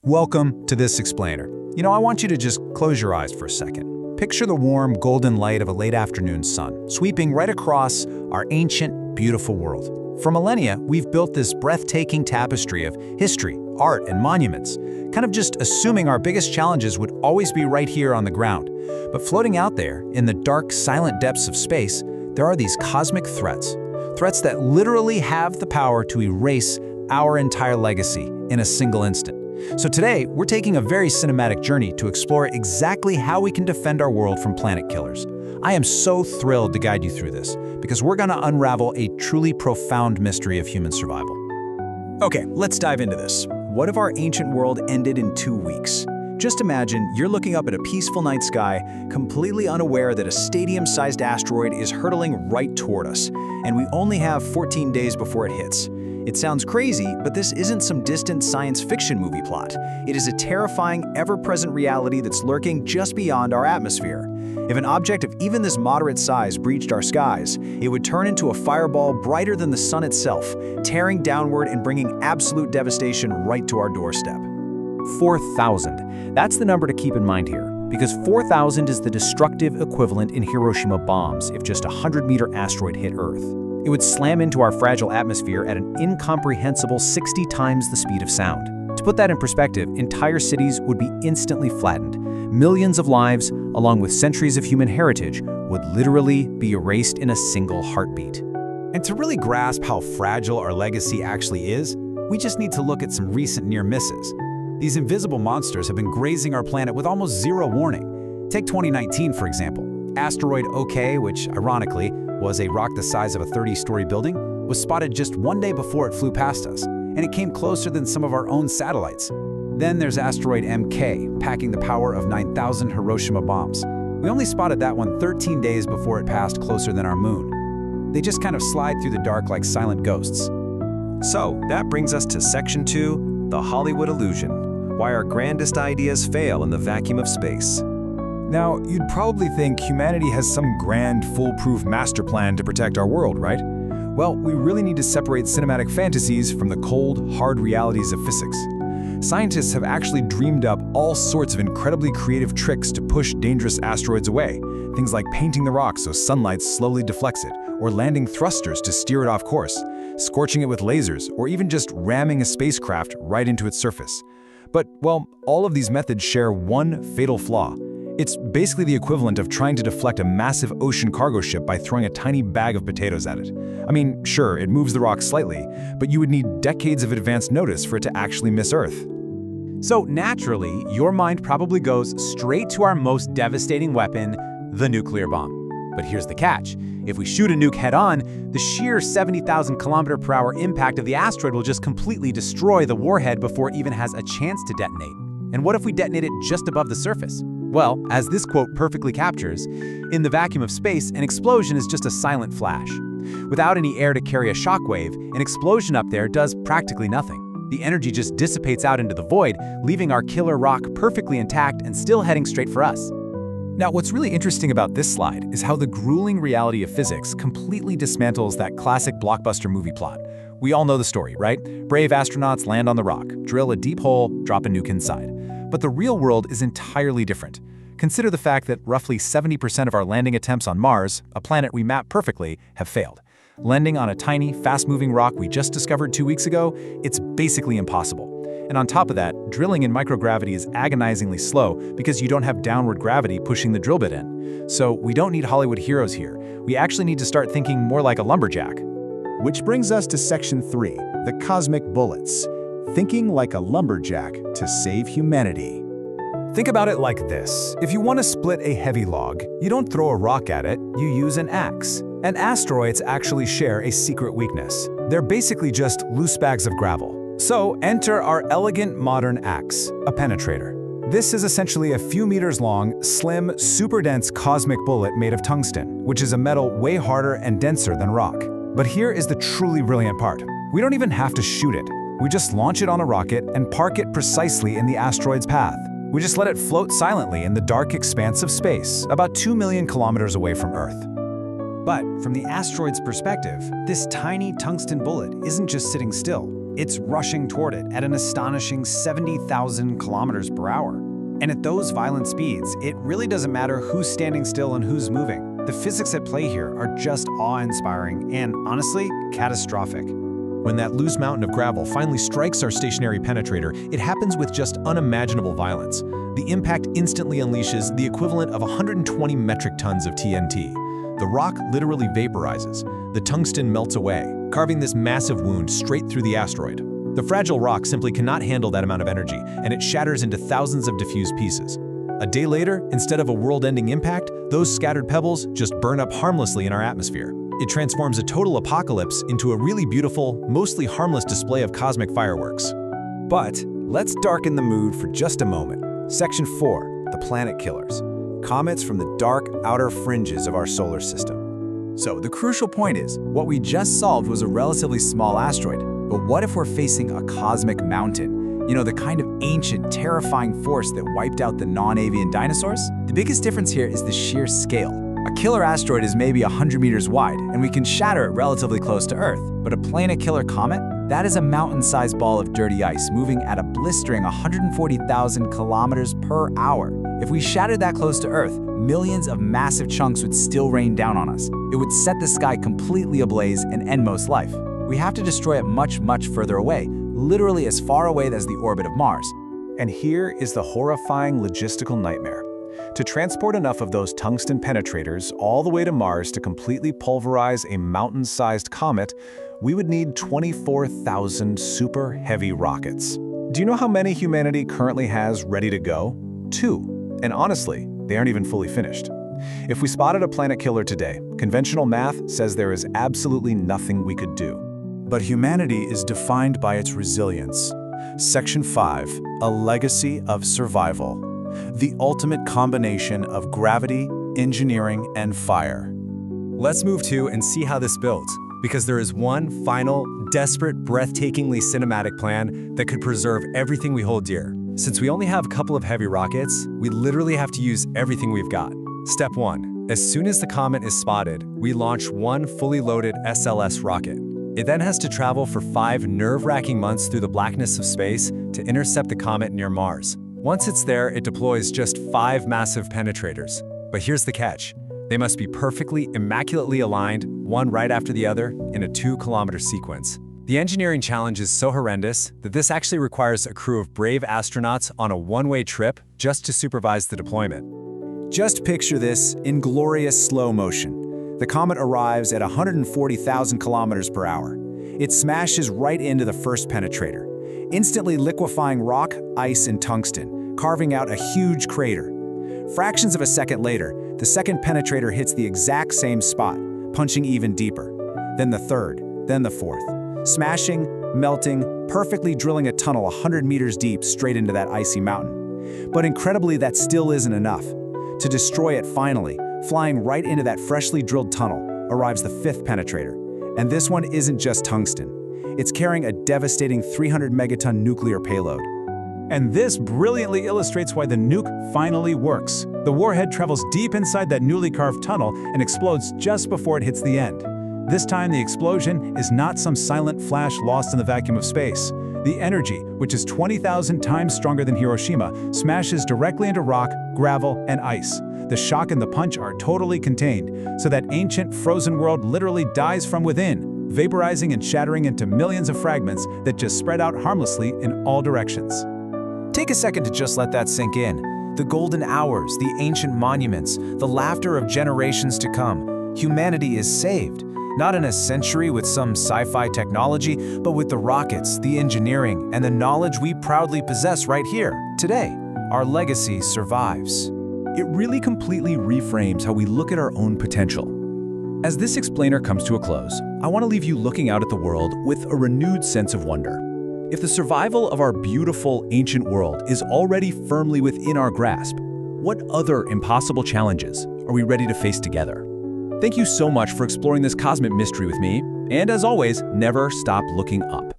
Welcome to this explainer. I want you to just close your eyes for a second. Picture the warm, golden light of a late afternoon sun, sweeping right across our ancient, beautiful world. For millennia, we've built this breathtaking tapestry of history, art, and monuments, kind of just assuming our biggest challenges would always be right here on the ground. But floating out there, in the dark, silent depths of space, there are these cosmic threats. Threats that literally have the power to erase our entire legacy in a single instant. So today, we're taking a very cinematic journey to explore exactly how we can defend our world from planet killers. I am so thrilled to guide you through this, because we're gonna unravel a truly profound mystery of human survival. Okay, let's dive into this. What if our ancient world ended in 2 weeks? Just imagine you're looking up at a peaceful night sky, completely unaware that a stadium-sized asteroid is hurtling right toward us, and we only have 14 days before it hits. It sounds crazy, but this isn't some distant science fiction movie plot. It is a terrifying, ever-present reality that's lurking just beyond our atmosphere. If an object of even this moderate size breached our skies, it would turn into a fireball brighter than the sun itself, tearing downward and bringing absolute devastation right to our doorstep. 4,000. That's the number to keep in mind here, because 4,000 is the destructive equivalent in Hiroshima bombs if just a 100-meter asteroid hit Earth. It would slam into our fragile atmosphere at an incomprehensible 60 times the speed of sound. To put that in perspective, entire cities would be instantly flattened. Millions of lives, along with centuries of human heritage, would literally be erased in a single heartbeat. And to really grasp how fragile our legacy actually is, we just need to look at some recent near misses. These invisible monsters have been grazing our planet with almost zero warning. Take 2019, for example. Asteroid OK, which, ironically, was a rock the size of a 30-story building, was spotted just 1 day before it flew past us, and it came closer than some of our own satellites. Then there's asteroid MK, packing the power of 9,000 Hiroshima bombs. We only spotted that one 13 days before it passed closer than our moon. They just kind of slide through the dark like silent ghosts. So, that brings us to Section 2, the Hollywood illusion. Why our grandest ideas fail in the vacuum of space. Now, you'd probably think humanity has some grand, foolproof master plan to protect our world, right? Well, we really need to separate cinematic fantasies from the cold, hard realities of physics. Scientists have actually dreamed up all sorts of incredibly creative tricks to push dangerous asteroids away. Things like painting the rock so sunlight slowly deflects it, or landing thrusters to steer it off course, scorching it with lasers, or even just ramming a spacecraft right into its surface. But, well, all of these methods share one fatal flaw. It's basically the equivalent of trying to deflect a massive ocean cargo ship by throwing a tiny bag of potatoes at it. I mean, sure, it moves the rock slightly, but you would need decades of advance notice for it to actually miss Earth. So naturally, your mind probably goes straight to our most devastating weapon, the nuclear bomb. But here's the catch. If we shoot a nuke head-on, the sheer 70,000 km/h impact of the asteroid will just completely destroy the warhead before it even has a chance to detonate. And what if we detonate it just above the surface? Well, as this quote perfectly captures, in the vacuum of space, an explosion is just a silent flash. Without any air to carry a shockwave, an explosion up there does practically nothing. The energy just dissipates out into the void, leaving our killer rock perfectly intact and still heading straight for us. Now, what's really interesting about this slide is how the grueling reality of physics completely dismantles that classic blockbuster movie plot. We all know the story, right? Brave astronauts land on the rock, drill a deep hole, drop a nuke inside. But the real world is entirely different. Consider the fact that roughly 70% of our landing attempts on Mars, a planet we map perfectly, have failed. Landing on a tiny, fast-moving rock we just discovered 2 weeks ago, it's basically impossible. And on top of that, drilling in microgravity is agonizingly slow because you don't have downward gravity pushing the drill bit in. So we don't need Hollywood heroes here. We actually need to start thinking more like a lumberjack. Which brings us to Section 3, the cosmic bullets. Thinking like a lumberjack to save humanity. Think about it like this. If you want to split a heavy log, you don't throw a rock at it, you use an axe. And asteroids actually share a secret weakness. They're basically just loose bags of gravel. So enter our elegant modern axe, a penetrator. This is essentially a few meters long, slim, super dense cosmic bullet made of tungsten, which is a metal way harder and denser than rock. But here is the truly brilliant part. We don't even have to shoot it. We just launch it on a rocket and park it precisely in the asteroid's path. We just let it float silently in the dark expanse of space, about 2 million kilometers away from Earth. But from the asteroid's perspective, this tiny tungsten bullet isn't just sitting still. It's rushing toward it at an astonishing 70,000 kilometers per hour. And at those violent speeds, it really doesn't matter who's standing still and who's moving. The physics at play here are just awe-inspiring and, honestly, catastrophic. When that loose mountain of gravel finally strikes our stationary penetrator, it happens with just unimaginable violence. The impact instantly unleashes the equivalent of 120 metric tons of TNT. The rock literally vaporizes. The tungsten melts away, carving this massive wound straight through the asteroid. The fragile rock simply cannot handle that amount of energy, and it shatters into thousands of diffused pieces. A day later, instead of a world-ending impact, those scattered pebbles just burn up harmlessly in our atmosphere. It transforms a total apocalypse into a really beautiful, mostly harmless display of cosmic fireworks. But let's darken the mood for just a moment. Section 4, the planet killers. Comets from the dark outer fringes of our solar system. So the crucial point is, what we just solved was a relatively small asteroid. But what if we're facing a cosmic mountain? You know, the kind of ancient, terrifying force that wiped out the non-avian dinosaurs? The biggest difference here is the sheer scale. A killer asteroid is maybe 100 meters wide, and we can shatter it relatively close to Earth. But a planet killer comet? That is a mountain-sized ball of dirty ice moving at a blistering 140,000 kilometers per hour. If we shattered that close to Earth, millions of massive chunks would still rain down on us. It would set the sky completely ablaze and end most life. We have to destroy it much, much further away, literally as far away as the orbit of Mars. And here is the horrifying logistical nightmare. To transport enough of those tungsten penetrators all the way to Mars to completely pulverize a mountain-sized comet, we would need 24,000 super heavy rockets. Do you know how many humanity currently has ready to go? 2. And honestly, they aren't even fully finished. If we spotted a planet killer today, conventional math says there is absolutely nothing we could do. But humanity is defined by its resilience. Section 5, a legacy of survival. The ultimate combination of gravity, engineering, and fire. Let's move to and see how this builds, because there is one final, desperate, breathtakingly cinematic plan that could preserve everything we hold dear. Since we only have a couple of heavy rockets, we literally have to use everything we've got. Step 1. As soon as the comet is spotted, we launch one fully loaded SLS rocket. It then has to travel for 5 nerve-wracking months through the blackness of space to intercept the comet near Mars. Once it's there, it deploys just 5 massive penetrators. But here's the catch. They must be perfectly, immaculately aligned, one right after the other, in a 2-kilometer sequence. The engineering challenge is so horrendous that this actually requires a crew of brave astronauts on a one-way trip just to supervise the deployment. Just picture this in glorious slow motion. The comet arrives at 140,000 kilometers per hour. It smashes right into the first penetrator, instantly liquefying rock, ice, and tungsten, carving out a huge crater. Fractions of a second later, the second penetrator hits the exact same spot, punching even deeper. Then the third, then the fourth, smashing, melting, perfectly drilling a tunnel 100 meters deep straight into that icy mountain. But incredibly, that still isn't enough. To destroy it finally, flying right into that freshly drilled tunnel, arrives the 5th penetrator. And this one isn't just tungsten. It's carrying a devastating 300 megaton nuclear payload. And this brilliantly illustrates why the nuke finally works. The warhead travels deep inside that newly carved tunnel and explodes just before it hits the end. This time, the explosion is not some silent flash lost in the vacuum of space. The energy, which is 20,000 times stronger than Hiroshima, smashes directly into rock, gravel, and ice. The shock and the punch are totally contained, so that ancient frozen world literally dies from within, vaporizing and shattering into millions of fragments that just spread out harmlessly in all directions. Take a second to just let that sink in. The golden hours, the ancient monuments, the laughter of generations to come. Humanity is saved. Not in a century with some sci-fi technology, but with the rockets, the engineering, and the knowledge we proudly possess right here, today. Our legacy survives. It really completely reframes how we look at our own potential. As this explainer comes to a close, I want to leave you looking out at the world with a renewed sense of wonder. If the survival of our beautiful, ancient world is already firmly within our grasp, what other impossible challenges are we ready to face together? Thank you so much for exploring this cosmic mystery with me, and as always, never stop looking up.